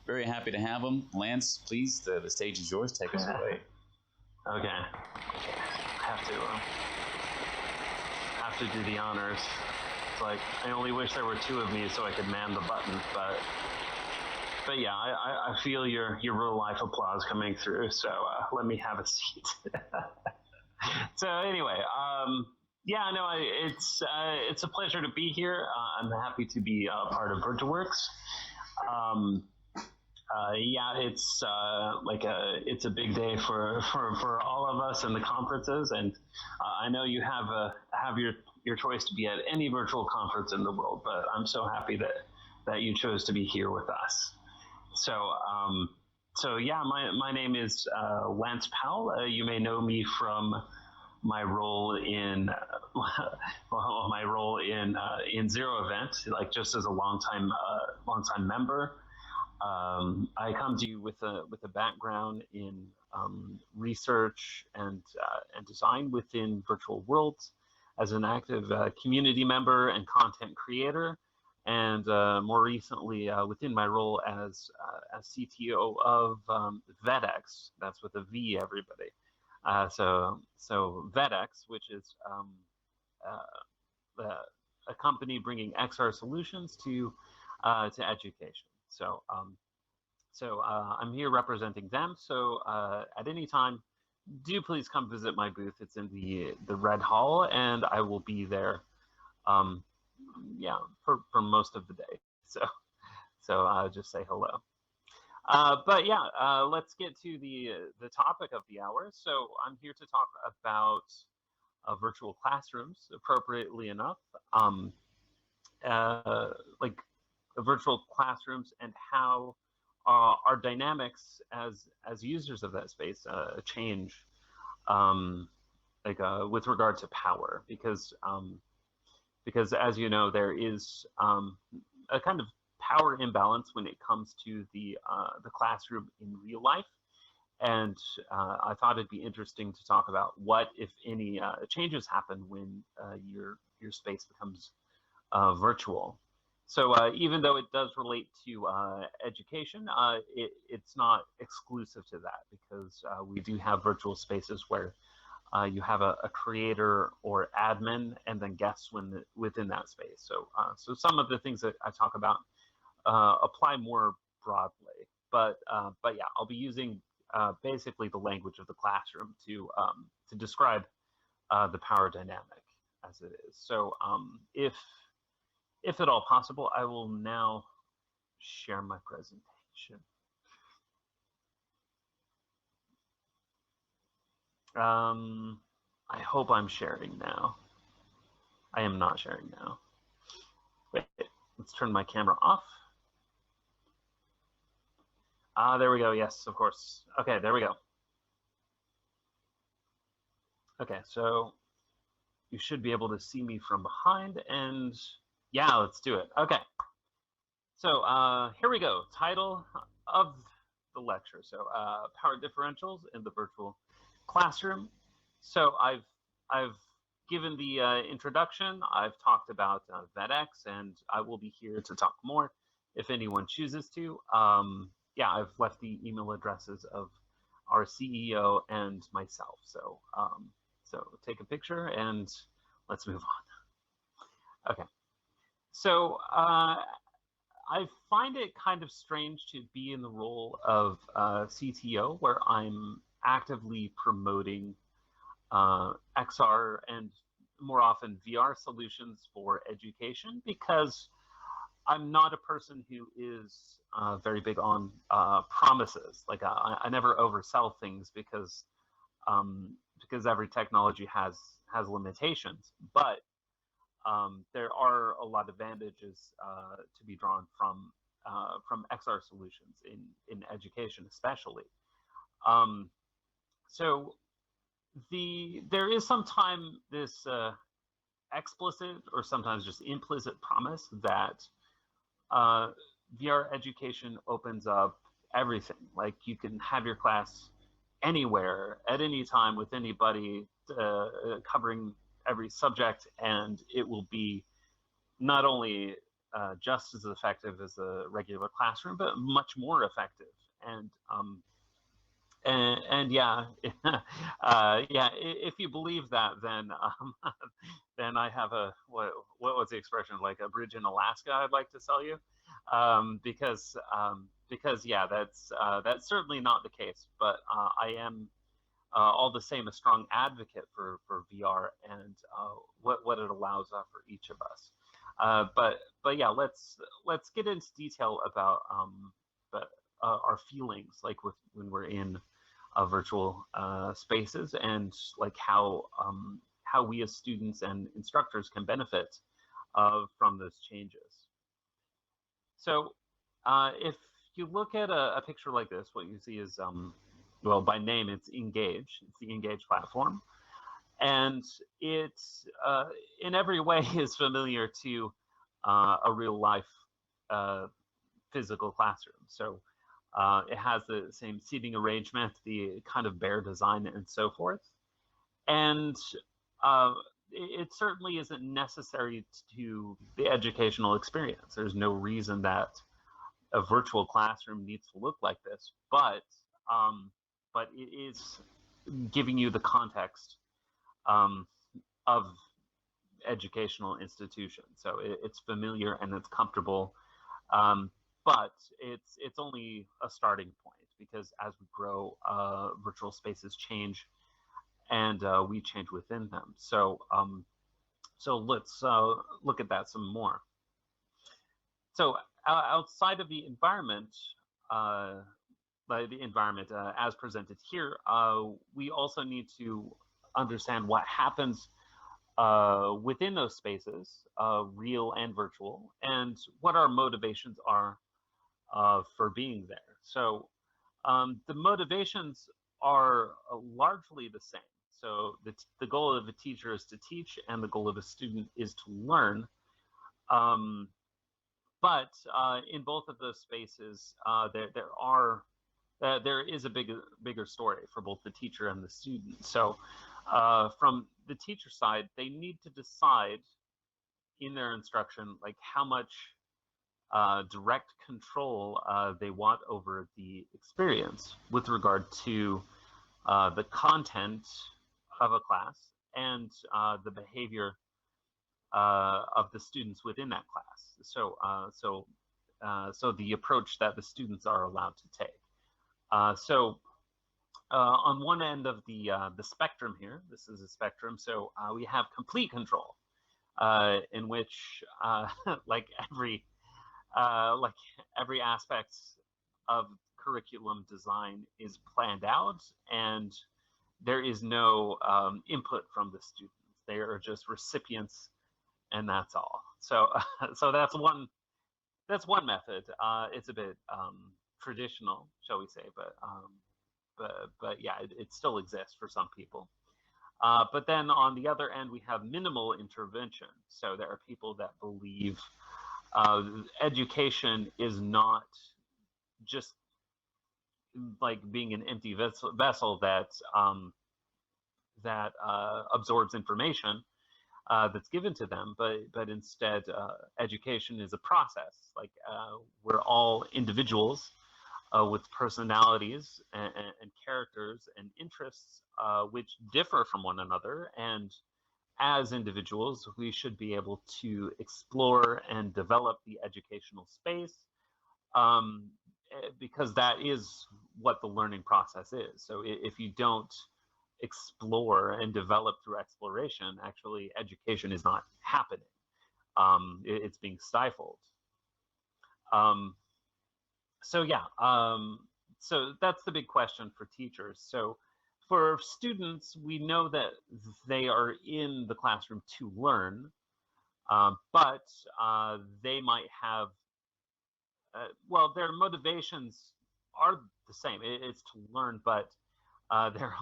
very happy to have him. Lance, please, the stage is yours. Take us away. Okay. Have to do the honors. It's like I only wish there were two of me so I could man the button, but yeah, I feel your real life applause coming through. So let me have a seat. So anyway, yeah, no, it's a pleasure to be here. I'm happy to be part of Virtuworx. Yeah, it's it's a big day for all of us in the conferences, and I know you have your choice to be at any virtual conference in the world, but I'm so happy that you chose to be here with us. So yeah, my name is Lance Powell. You may know me from my role in Zero Event, like just as a longtime member. I come to you with a background in research and design within virtual worlds, as an active community member and content creator, and more recently within my role as CTO of VEDX. That's with a V, everybody. So VEDX, which is a company bringing XR solutions to education. So I'm here representing them. So at any time, do please come visit my booth. It's in the Red Hall, and I will be there. Yeah, for most of the day. So I'll just say hello. But yeah, let's get to the topic of the hour. So I'm here to talk about virtual classrooms, appropriately enough, like virtual classrooms and how our dynamics as users of that space change, with regard to power, because as you know, there is a kind of power imbalance when it comes to the classroom in real life, and I thought it'd be interesting to talk about what, if any, changes happen when your space becomes virtual. So even though it does relate to education, it's not exclusive to that, because we do have virtual spaces where you have a creator or admin and then guests within that space. So some of the things that I talk about apply more broadly, but yeah, I'll be using basically the language of the classroom to describe the power dynamic as it is. So if at all possible, I will now share my presentation. I hope I'm sharing now. I am not sharing now. Wait, let's turn my camera off. There we go. Yes, of course. Okay, there we go. Okay, so you should be able to see me from behind, and yeah, let's do it. Okay. So here we go. Title of the lecture. So power differentials in the virtual classroom. So I've given the introduction. I've talked about VEDX, and I will be here to talk more if anyone chooses to. Yeah, I've left the email addresses of our CEO and myself. So so take a picture and let's move on. Okay. So I find it kind of strange to be in the role of CTO, where I'm actively promoting XR and more often VR solutions for education, because I'm not a person who is very big on promises. Like I never oversell things, because every technology has limitations, but there are a lot of advantages to be drawn from XR solutions in education, especially. So there is sometimes this explicit or sometimes just implicit promise that VR education opens up everything. Like you can have your class anywhere at any time with anybody, covering every subject, and it will be not only just as effective as a regular classroom, but much more effective. And yeah, yeah. If you believe that, then then I have a what was the expression, like a bridge in Alaska I'd like to sell you, because yeah, that's certainly not the case. But I am all the same a strong advocate for VR and what it allows for each of us. But yeah, let's get into detail about our feelings, like when we're in virtual spaces, and like how we as students and instructors can benefit from those changes. So if you look at a picture like this, what you see is well, by name, it's Engage. It's the Engage platform. And it, in every way, is familiar to a real-life physical classroom. So it has the same seating arrangement, the kind of bare design, and so forth. And it certainly isn't necessary to the educational experience. There's no reason that a virtual classroom needs to look like this, but it is giving you the context of educational institutions. So it's familiar and it's comfortable, but it's only a starting point, because as we grow, virtual spaces change, and we change within them. So so let's look at that some more. So outside of the environment, as presented here, we also need to understand what happens within those spaces, real and virtual, and what our motivations are for being there. So the motivations are largely the same. So the goal of a teacher is to teach, and the goal of a student is to learn. But in both of those spaces, there is a bigger story for both the teacher and the student. So from the teacher side, they need to decide in their instruction, like how much direct control they want over the experience with regard to the content of a class and the behavior of the students within that class. So so the approach that the students are allowed to take. So on one end of the spectrum here, this is a spectrum. So we have complete control, in which like every aspect of curriculum design is planned out, and there is no input from the students. They are just recipients, and that's all. So so that's one method. It's a bit traditional, shall we say, but yeah, it still exists for some people. But then on the other end, we have minimal intervention. So there are people that believe education is not just like being an empty vessel that absorbs information that's given to them, but instead education is a process. Like we're all individuals with personalities and characters and interests which differ from one another, and as individuals we should be able to explore and develop the educational space, because that is what the learning process is. So if you don't explore and develop through exploration, actually education is not happening. It's being stifled. So yeah, so that's the big question for teachers. So for students, we know that they are in the classroom to learn, but they might have, well, their motivations are the same. It's to learn, but there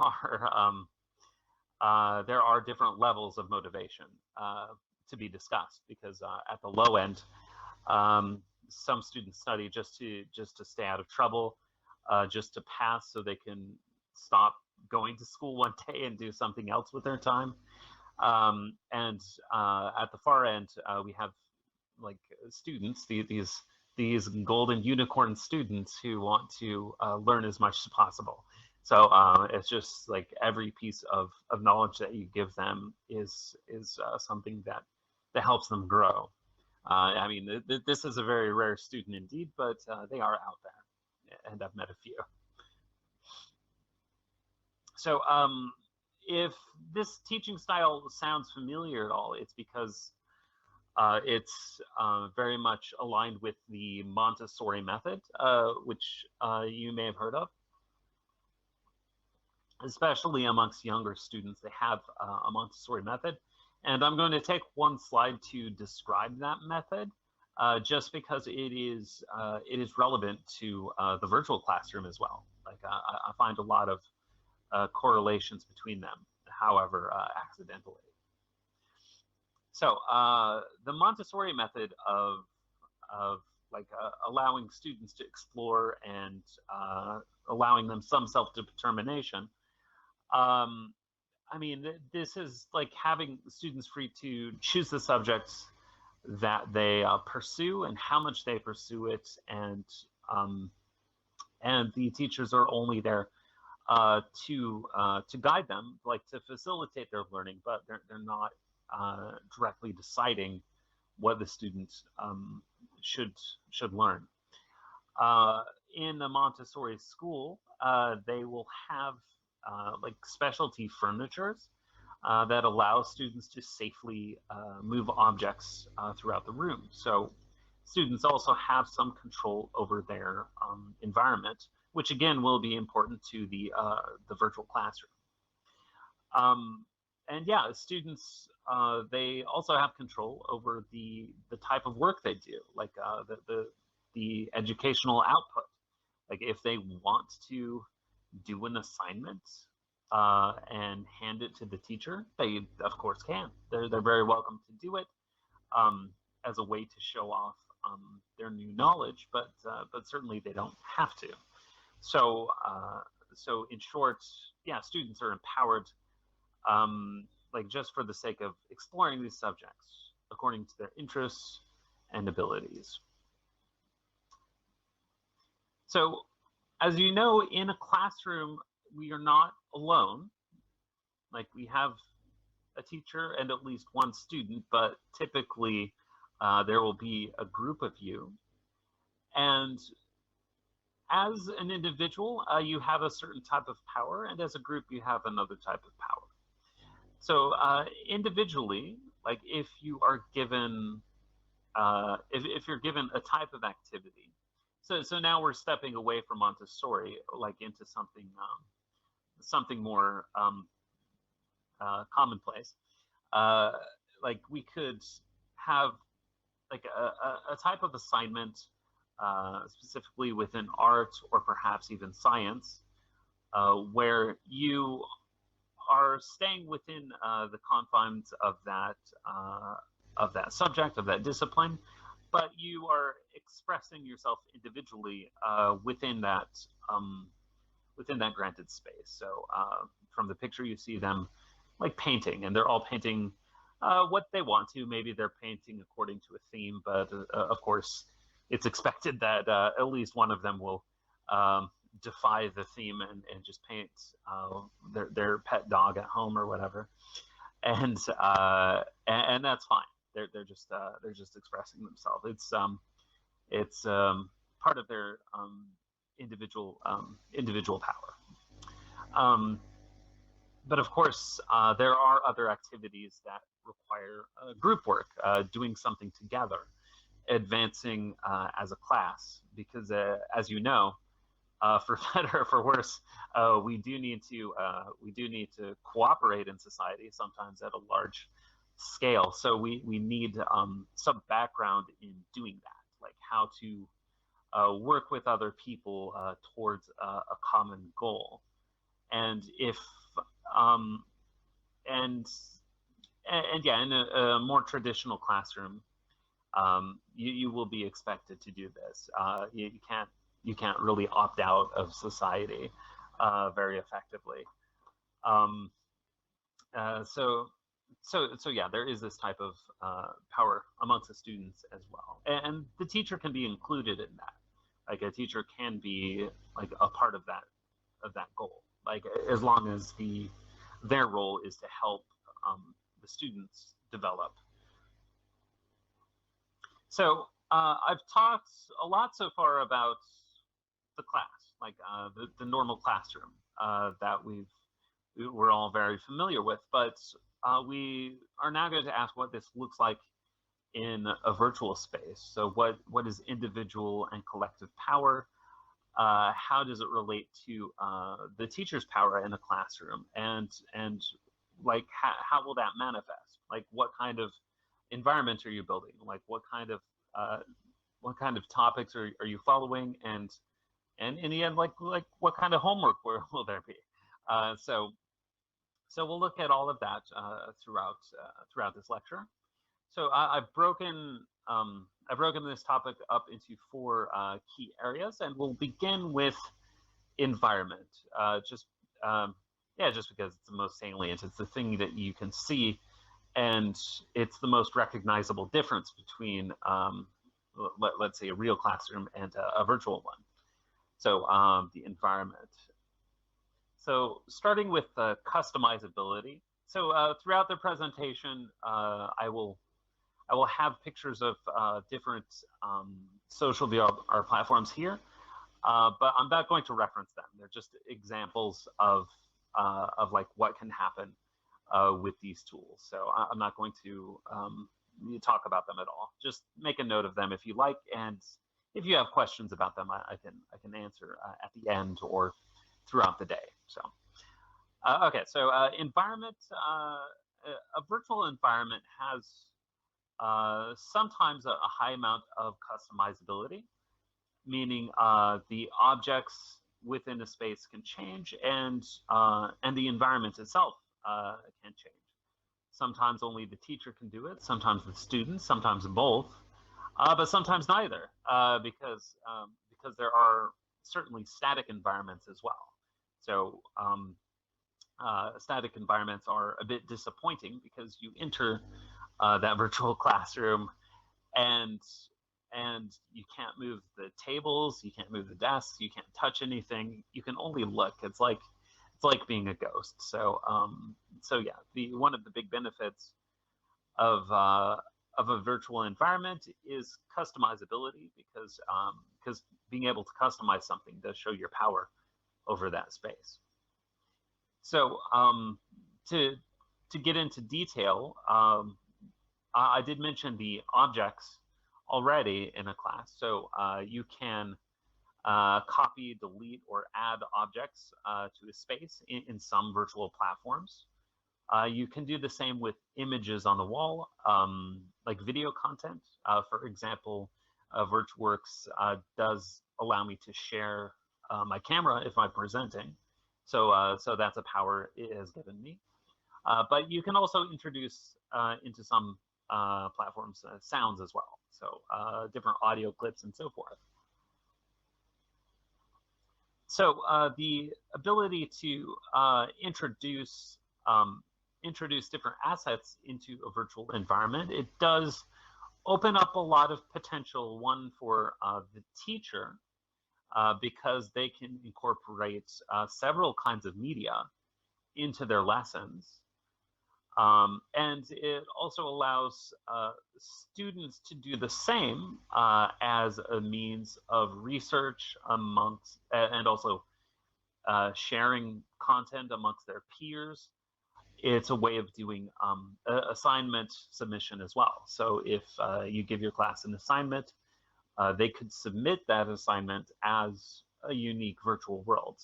are different levels of motivation to be discussed, because at the low end, some students study just to stay out of trouble, just to pass so they can stop going to school one day and do something else with their time. And at the far end, we have like students, these golden unicorn students who want to learn as much as possible. So it's just like every piece of knowledge that you give them is something that helps them grow. I mean, this is a very rare student indeed, but they are out there, and I've met a few. So if this teaching style sounds familiar at all, it's because it's very much aligned with the Montessori Method, which you may have heard of. Especially amongst younger students, they have a Montessori Method. And I'm going to take one slide to describe that method, just because it is relevant to the virtual classroom as well. Like I find a lot of correlations between them, however accidentally. So the Montessori method of like allowing students to explore and allowing them some self-determination. I mean, this is like having students free to choose the subjects that they pursue and how much they pursue it, and the teachers are only there to guide them, like to facilitate their learning, but they're not directly deciding what the students should learn. In a Montessori school, they will have like specialty furnitures that allow students to safely move objects throughout the room. So students also have some control over their environment, which again will be important to the virtual classroom. And yeah, students, they also have control over the type of work they do, like the educational output. Like if they want to do an assignment and hand it to the teacher, they of course can. They're very welcome to do it as a way to show off their new knowledge, but certainly they don't have to. So so in short, yeah, students are empowered like just for the sake of exploring these subjects according to their interests and abilities. So as you know, in a classroom, we are not alone. Like we have a teacher and at least one student, but typically there will be a group of you. And as an individual, you have a certain type of power, and as a group, you have another type of power. So individually, like if you are given, if you're given a type of activity, so now we're stepping away from Montessori, like into something more commonplace. Like we could have like a type of assignment, specifically within art or perhaps even science, where you are staying within the confines of that subject, of that discipline, but you are expressing yourself individually within that granted space. So from the picture, you see them like painting, and they're all painting what they want to. Maybe they're painting according to a theme, but of course, it's expected that at least one of them will defy the theme and just paint their pet dog at home or whatever, and that's fine. They're just expressing themselves. It's part of their individual power. But of course, there are other activities that require group work, doing something together, advancing as a class, because as you know, for better or for worse, we do need to cooperate in society, sometimes at a large scale. So we need some background in doing that, like how to work with other people towards a common goal. And if and yeah, in a more traditional classroom, you will be expected to do this. You can't really opt out of society very effectively. So so yeah, there is this type of power amongst the students as well, and the teacher can be included in that. Like a teacher can be like a part of that goal. Like as long as their role is to help the students develop. So I've talked a lot so far about the class, like the normal classroom that we're all very familiar with, but we are now going to ask what this looks like in a virtual space. So what is individual and collective power? How does it relate to the teacher's power in the classroom? And like how will that manifest? Like what kind of environment are you building? Like what kind of topics are you following? And in the end, like what kind of homework will there be? So we'll look at all of that throughout this lecture. So I've broken this topic up into four key areas, and we'll begin with environment. Just because it's the most salient. It's the thing that you can see, and it's the most recognizable difference between, let's say, a real classroom and a virtual one. So the environment. So starting with customizability. So throughout the presentation, I will have pictures of different social VR platforms here, but I'm not going to reference them. They're just examples of like what can happen with these tools. So I'm not going to talk about them at all. Just make a note of them if you like, and if you have questions about them, I can answer at the end or throughout the day. So okay, so environment. A virtual environment has sometimes a high amount of customizability, meaning the objects within a space can change, and the environment itself can change. Sometimes only the teacher can do it, sometimes the students, sometimes both, but sometimes neither, because there are certainly static environments as well. So static environments are a bit disappointing because you enter that virtual classroom and you can't move the tables, you can't move the desks, you can't touch anything, you can only look. It's like being a ghost. So yeah, one of the big benefits of a virtual environment is customizability, because being able to customize something does show your power over that space. So to get into detail, I did mention the objects already in a class. So you can copy, delete, or add objects to a space in some virtual platforms. You can do the same with images on the wall, like video content. For example, Virtuworx does allow me to share my camera if I'm presenting. So that's a power it has given me. But you can also introduce into some platforms sounds as well. So different audio clips and so forth. So the ability to introduce different assets into a virtual environment, it does open up a lot of potential, one for the teacher, because they can incorporate several kinds of media into their lessons. And it also allows students to do the same as a means of research amongst, and also sharing content amongst their peers. It's a way of doing assignment submission as well. So if you give your class an assignment, they could submit that assignment as a unique virtual world.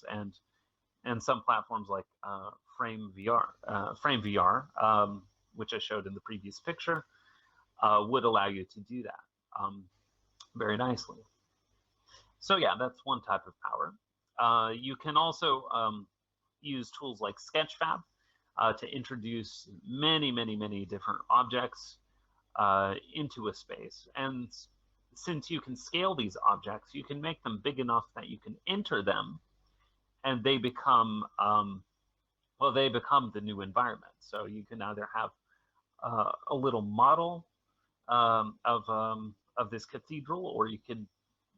And some platforms like Frame VR, which I showed in the previous picture, would allow you to do that very nicely. So yeah, that's one type of power. You can also use tools like Sketchfab to introduce many different objects into a space. And since you can scale these objects, you can make them big enough that you can enter them, and they become the new environment. So you can either have a little model of this cathedral, or you could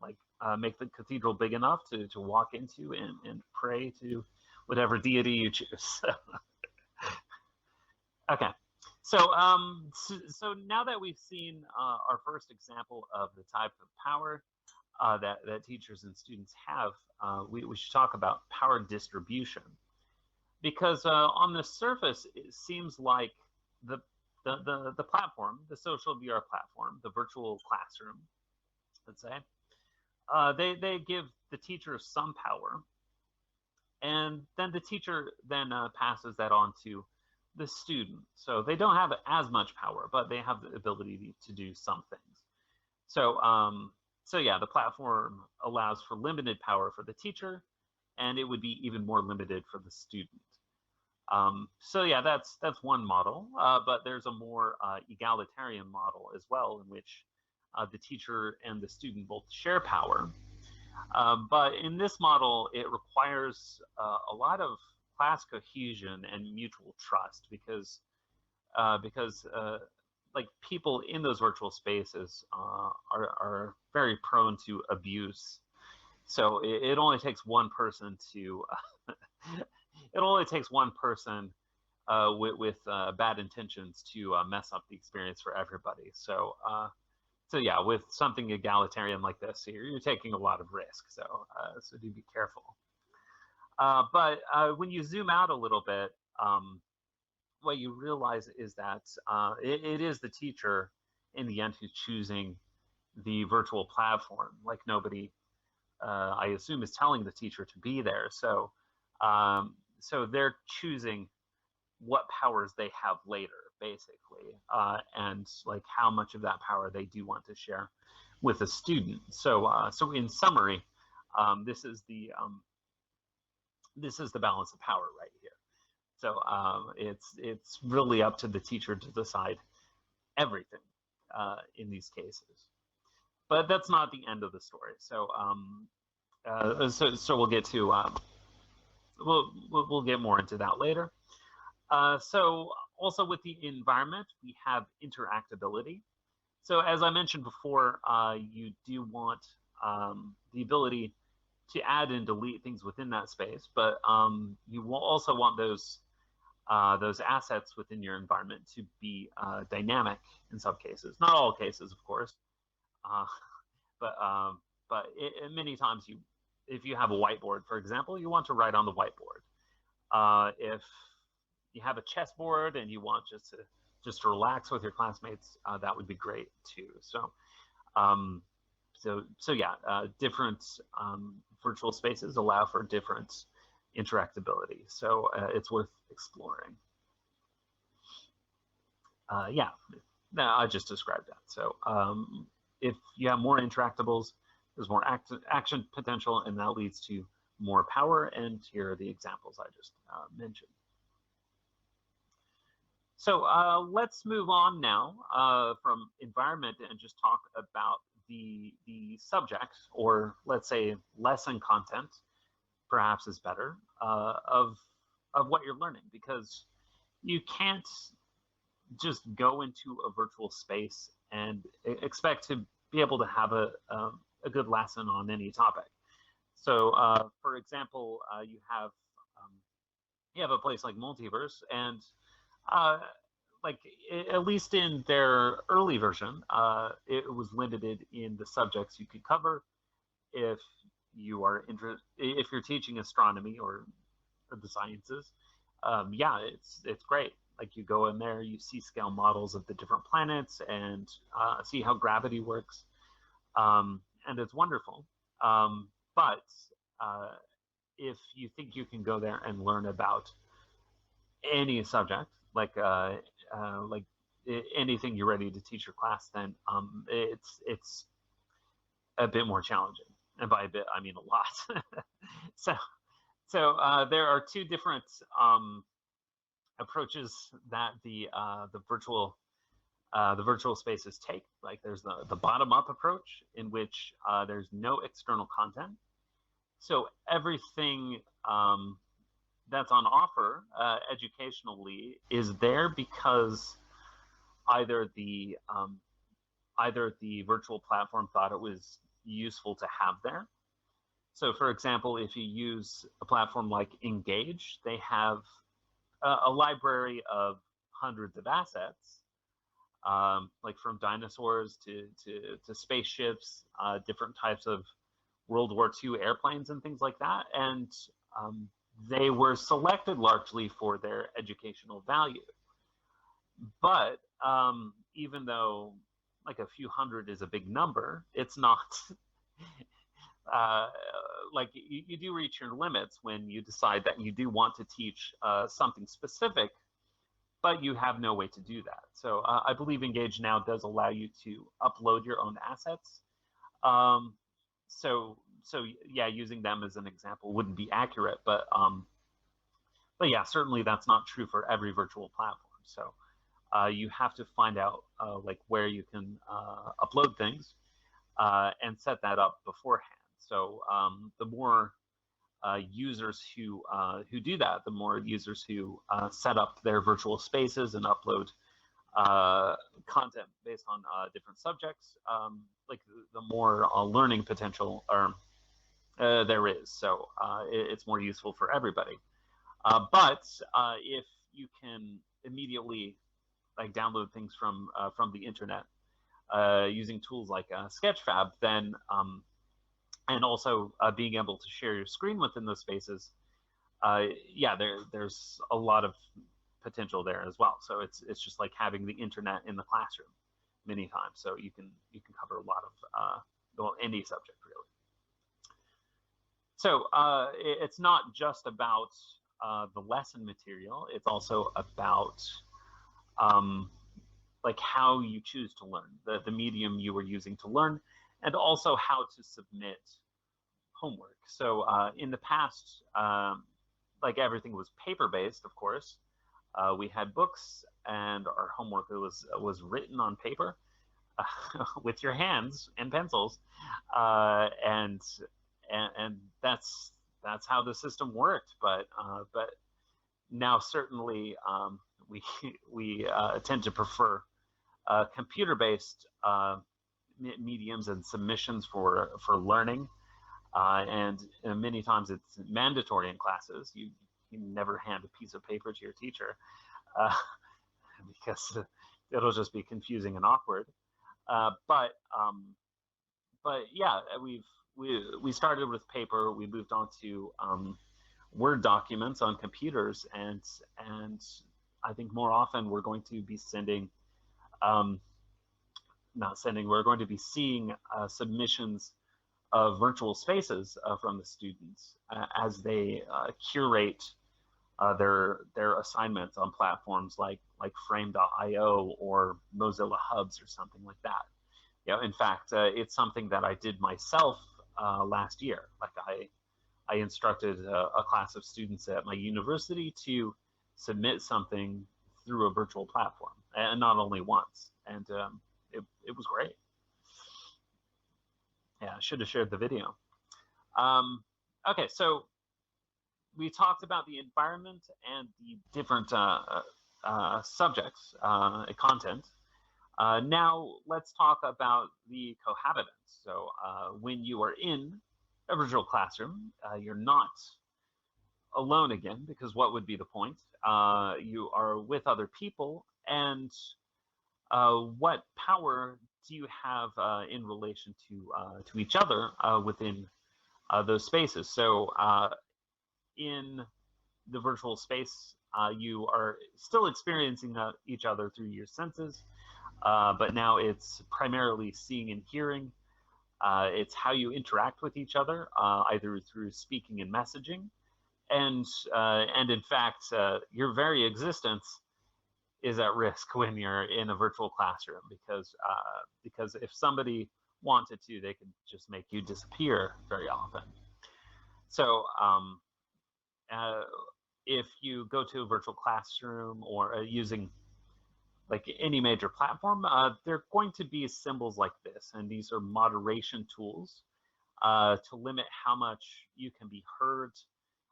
like make the cathedral big enough to walk into and pray to whatever deity you choose. Okay, so, so now that we've seen our first example of the type of power that teachers and students have, we should talk about power distribution. Because on the surface, it seems like the platform, the social VR platform, the virtual classroom, let's say, they give the teacher some power, and then the teacher then passes that on to the student. So they don't have as much power, but they have the ability to do some things. So, so yeah, the platform allows for limited power for the teacher, and it would be even more limited for the student. So yeah, that's one model, but there's a more egalitarian model as well, in which the teacher and the student both share power. But in this model, it requires a lot of class cohesion and mutual trust, because like people in those virtual spaces are very prone to abuse. So it only takes one person to it only takes one person with bad intentions to mess up the experience for everybody. So so yeah, with something egalitarian like this, you're taking a lot of risk. So so do be careful. But when you zoom out a little bit, what you realize is that it is the teacher in the end who's choosing the virtual platform. Like nobody, I assume, is telling the teacher to be there. So so they're choosing what powers they have later, basically, and like how much of that power they do want to share with a student. So so in summary, this is the balance of power right here. So it's really up to the teacher to decide everything in these cases. But that's not the end of the story. So so we'll get to we'll get more into that later. So also with the environment, we have interactability. So as I mentioned before, you do want the ability to add and delete things within that space, but you will also want those assets within your environment to be dynamic in some cases. Not all cases, of course, but many times if you have a whiteboard, for example, you want to write on the whiteboard. If you have a chessboard and you want just to relax with your classmates, that would be great too. So so yeah, different virtual spaces allow for different interactability. So it's worth exploring. Yeah, I just described that. So if you have more interactables, there's more action potential, and that leads to more power. And here are the examples I just mentioned. So let's move on now from environment and just talk about the subject, or let's say lesson content, perhaps is better, of what you're learning, because you can't just go into a virtual space and expect to be able to have a good lesson on any topic. So for example, you have a place like Multiverse, and like at least in their early version, it was limited in the subjects you could cover. If you are if you're teaching astronomy or the sciences, yeah, it's great. Like you go in there, you see scale models of the different planets and see how gravity works, and it's wonderful. But if you think you can go there and learn about any subject, like anything you're ready to teach your class, then it's a bit more challenging, and by a bit I mean a lot. so there are two different approaches that the virtual spaces take. Like there's the bottom-up approach, in which there's no external content, so everything that's on offer educationally is there because either the virtual platform thought it was useful to have there. So for example, if you use a platform like Engage, they have a library of hundreds of assets, like from dinosaurs to spaceships, different types of World War II airplanes and things like that. And they were selected largely for their educational value. But even though like a few hundred is a big number, it's not like you do reach your limits when you decide that you do want to teach something specific, but you have no way to do that. So I believe Engage now does allow you to upload your own assets. So yeah, using them as an example wouldn't be accurate, but yeah, certainly that's not true for every virtual platform. So you have to find out like where you can upload things and set that up beforehand. So the more users who do that, the more users who set up their virtual spaces and upload content based on different subjects, like the more learning potential there is. So it's more useful for everybody. But if you can immediately like download things from the internet using tools like Sketchfab, then and also being able to share your screen within those spaces, yeah, there's a lot of potential there as well. So it's just like having the internet in the classroom many times. So you can cover a lot of well, any subject really. So it's not just about the lesson material. It's also about like how you choose to learn, the medium you were using to learn, and also how to submit homework. So in the past, like everything was paper-based, of course. We had books, and our homework was written on paper with your hands and pencils, and that's how the system worked. But now certainly we tend to prefer computer-based mediums and submissions for learning, and many times it's mandatory in classes. You never hand a piece of paper to your teacher because it'll just be confusing and awkward. But yeah, we started with paper. We moved on to Word documents on computers, and I think more often we're going to be sending, we're going to be seeing submissions of virtual spaces from the students as they curate their assignments on platforms like Frame.io or Mozilla Hubs or something like that. You know, in fact, it's something that I did myself last year. Like I instructed a class of students at my university to submit something through a virtual platform, and not only once. And it was great. Yeah, I should have shared the video. Okay, so we talked about the environment and the different subjects, content. Now let's talk about the cohabitants. So when you are in a virtual classroom, you're not alone again, because what would be the point? You are with other people, and what power do you have in relation to each other within those spaces? So in the virtual space, you are still experiencing each other through your senses, but now it's primarily seeing and hearing. It's how you interact with each other, either through speaking and messaging, and in fact, your very existence is at risk when you're in a virtual classroom, because if somebody wanted to, they could just make you disappear very often. So if you go to a virtual classroom or using like any major platform, there are going to be symbols like this, and these are moderation tools to limit how much you can be heard,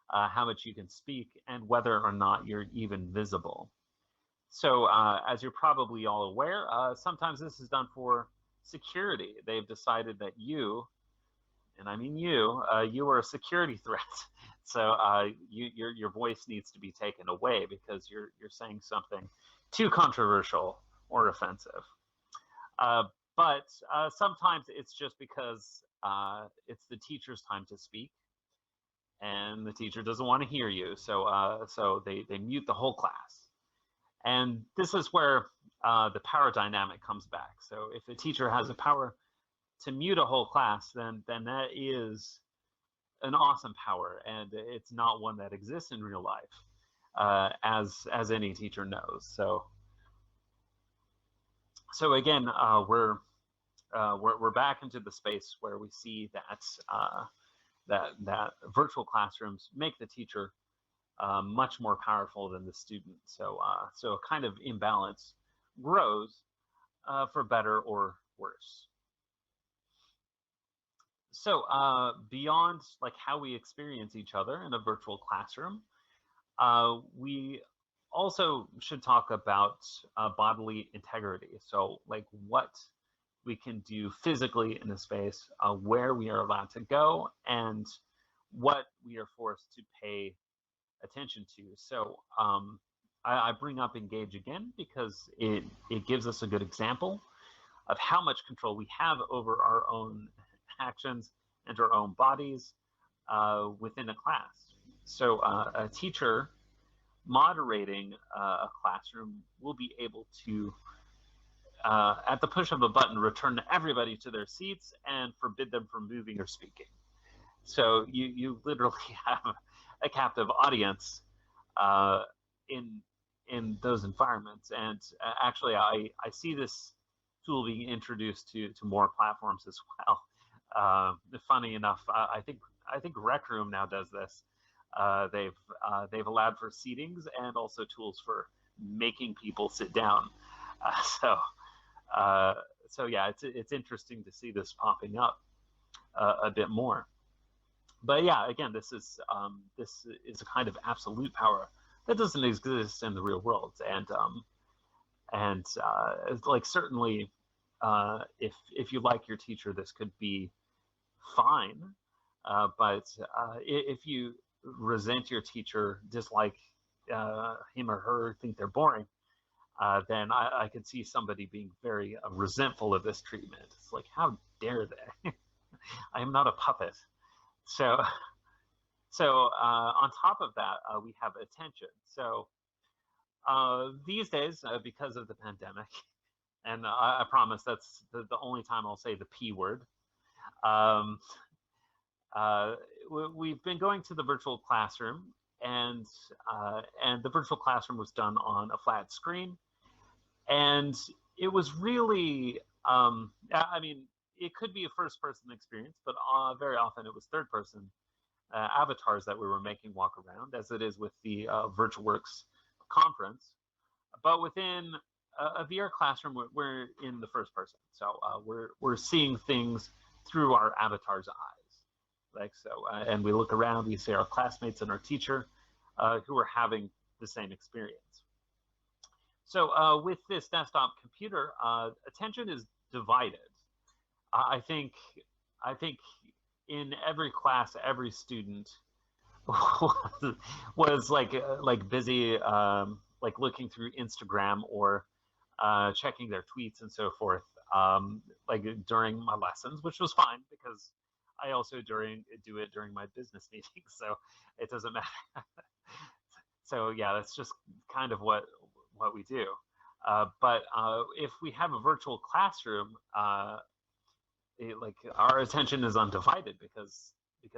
how much you can speak, and whether or not you're even visible. So as you're probably all aware, sometimes this is done for security. They've decided that you, and I mean you are a security threat. So your voice needs to be taken away because you're saying something too controversial or offensive. But sometimes it's just because it's the teacher's time to speak, and the teacher doesn't want to hear you, so they mute the whole class. And this is where the power dynamic comes back. So if a teacher has the power to mute a whole class, then that is an awesome power, and it's not one that exists in real life, as any teacher knows. So again, we're back into the space where we see that virtual classrooms make the teacher much more powerful than the student. So a kind of imbalance grows, for better or worse. So beyond like how we experience each other in a virtual classroom, we also should talk about bodily integrity. So like what we can do physically in a space, where we are allowed to go, and what we are forced to pay attention to. So I bring up engage again because it gives us a good example of how much control we have over our own actions and our own bodies within a class. So a teacher moderating a classroom will be able to, at the push of a button, return everybody to their seats and forbid them from moving or speaking. So you literally have a captive audience in those environments. And actually, I see this tool being introduced to more platforms as well. Funny enough, I think Rec Room now does this. They've allowed for seatings and also tools for making people sit down. So yeah, it's interesting to see this popping up a bit more. But yeah, again, this is a kind of absolute power that doesn't exist in the real world, and like certainly, if you like your teacher, this could be fine. But if you resent your teacher, dislike him or her, think they're boring, then I could see somebody being very resentful of this treatment. It's like, how dare they? I am not a puppet. So on top of that, we have attention. So these days, because of the pandemic, and I promise that's the only time I'll say the P word, we've been going to the virtual classroom, and the virtual classroom was done on a flat screen, and it was really, I mean, it could be a first-person experience, but very often it was third-person avatars that we were making walk around, as it is with the Virtuworx conference. But within a VR classroom, we're in the first person, so we're seeing things through our avatar's eyes, like so. And we look around, we see our classmates and our teacher, who are having the same experience. So with this desktop computer, attention is divided. I think in every class, every student was like busy like looking through Instagram or checking their tweets and so forth, like during my lessons, which was fine because I also do it during my business meetings, so it doesn't matter. So yeah, that's just kind of what we do. But if we have a virtual classroom, like our attention is undivided because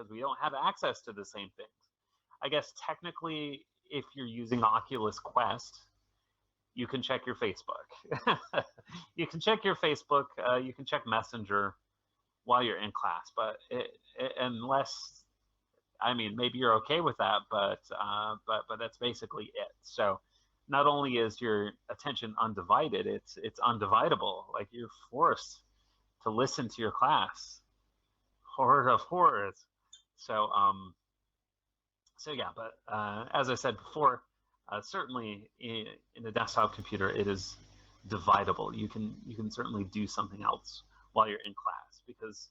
we don't have access to the same things. I guess technically, if you're using Oculus Quest, you can check your Facebook. You can check your Facebook. You can check Messenger while you're in class, but unless, I mean, maybe you're okay with that, but that's basically it. So not only is your attention undivided, it's undividable. Like you're forced to listen to your class. Horror of horrors. So yeah, but as I said before, Certainly in a desktop computer, it is dividable. You can certainly do something else while you're in class because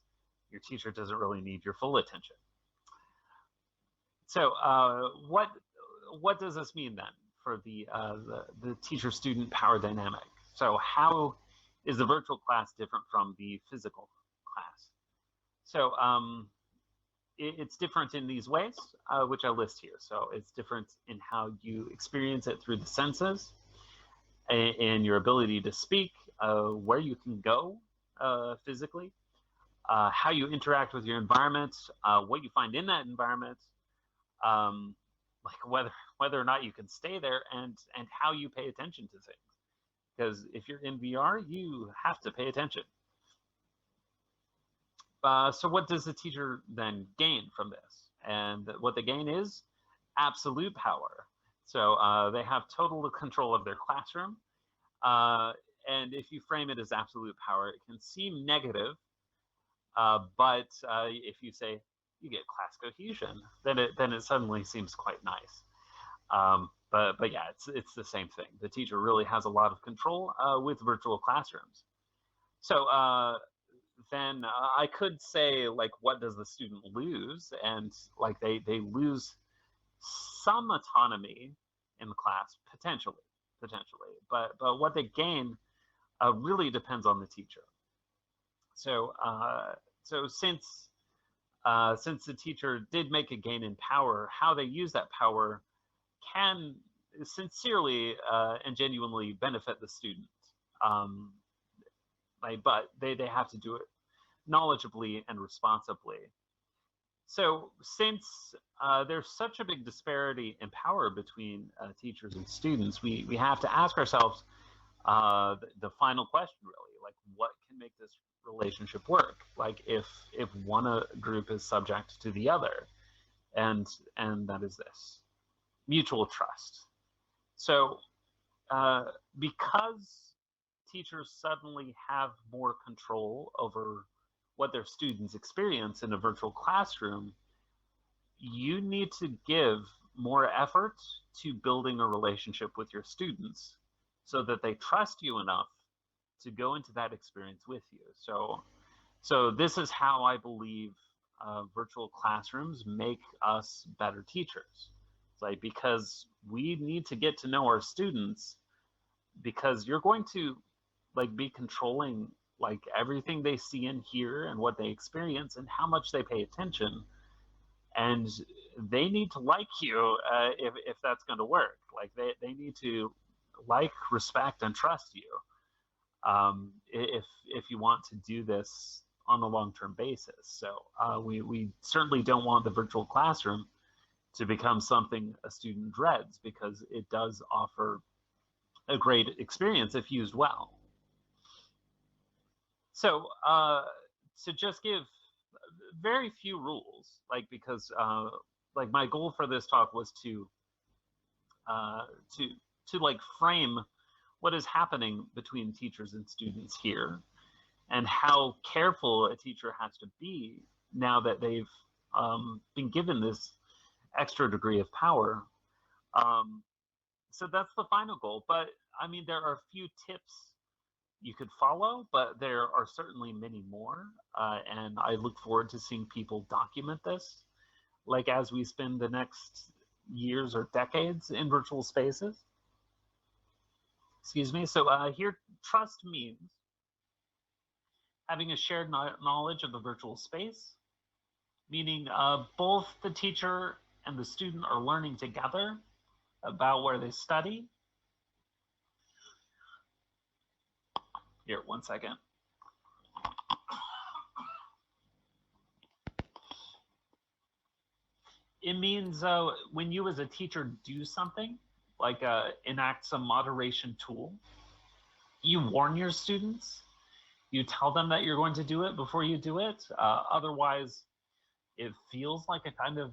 your teacher doesn't really need your full attention. So what does this mean then for the teacher-student power dynamic? So how is the virtual class different from the physical class? So it's different in these ways, which I list here. So it's different in how you experience it through the senses and your ability to speak, where you can go physically, how you interact with your environment, what you find in that environment, like whether or not you can stay there, and how you pay attention to things. Because if you're in VR, you have to pay attention. So what does the teacher then gain from this? And what they gain is absolute power. So they have total control of their classroom. And if you frame it as absolute power, it can seem negative. But if you say you get class cohesion, then it suddenly seems quite nice. But yeah, it's the same thing. The teacher really has a lot of control with virtual classrooms. So then I could say, like, what does the student lose? And like they lose some autonomy in the class, potentially. But what they gain really depends on the teacher. So since the teacher did make a gain in power, how they use that power can sincerely and genuinely benefit the student. But they have to do it knowledgeably and responsibly. So since there's such a big disparity in power between teachers and students, we have to ask ourselves the final question, really, like, what can make this relationship work? Like if one group is subject to the other, and that is this: mutual trust. So because teachers suddenly have more control over what their students experience in a virtual classroom, you need to give more effort to building a relationship with your students so that they trust you enough to go into that experience with you. So this is how I believe virtual classrooms make us better teachers. It's like, because we need to get to know our students, because you're going to like be controlling like everything they see and hear and what they experience and how much they pay attention. And they need to like you if that's going to work. Like they need to like, respect, and trust you if you want to do this on a long-term basis. So we certainly don't want the virtual classroom to become something a student dreads, because it does offer a great experience if used well. So to just give very few rules, like, because like my goal for this talk was to like frame what is happening between teachers and students here, and how careful a teacher has to be now that they've been given this extra degree of power. So that's the final goal. But I mean, there are a few tips you could follow, but there are certainly many more. And I look forward to seeing people document this, like, as we spend the next years or decades in virtual spaces. Excuse me. So here, trust means having a shared knowledge of the virtual space, meaning both the teacher and the student are learning together about where they study. Here, one second. It means when you as a teacher do something, like enact some moderation tool, you warn your students, you tell them that you're going to do it before you do it. Otherwise, it feels like a kind of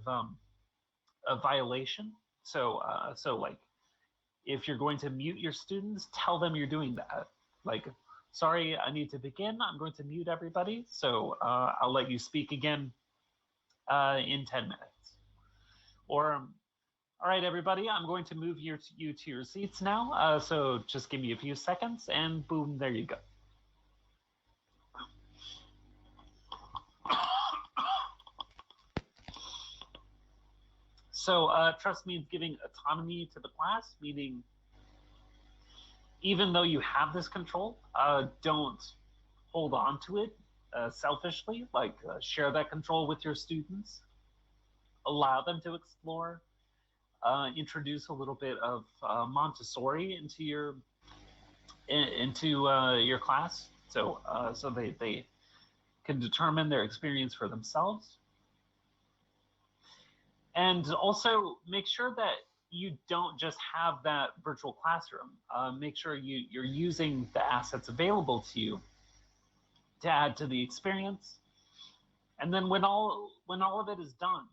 a violation. So like, if you're going to mute your students, tell them you're doing that. Like, sorry, I need to begin. I'm going to mute everybody. So I'll let you speak again in 10 minutes. Or All right, everybody, I'm going to move you to your seats now. So just give me a few seconds, and boom, there you go. So trust means giving autonomy to the class, meaning even though you have this control, don't hold on to it selfishly. Like share that control with your students, allow them to explore, introduce a little bit of Montessori into your class, so they can determine their experience for themselves. And also make sure that you don't just have that virtual classroom. Make sure you're using the assets available to you to add to the experience. And then when all of it is done,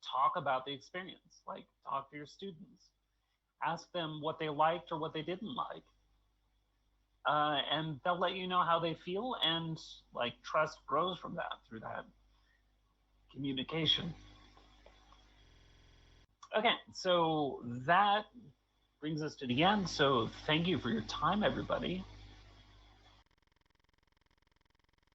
talk about the experience. Like, talk to your students. Ask them what they liked or what they didn't like. And they'll let you know how they feel, and like trust grows from that, through that communication. Okay, so that brings us to the end. So thank you for your time, everybody.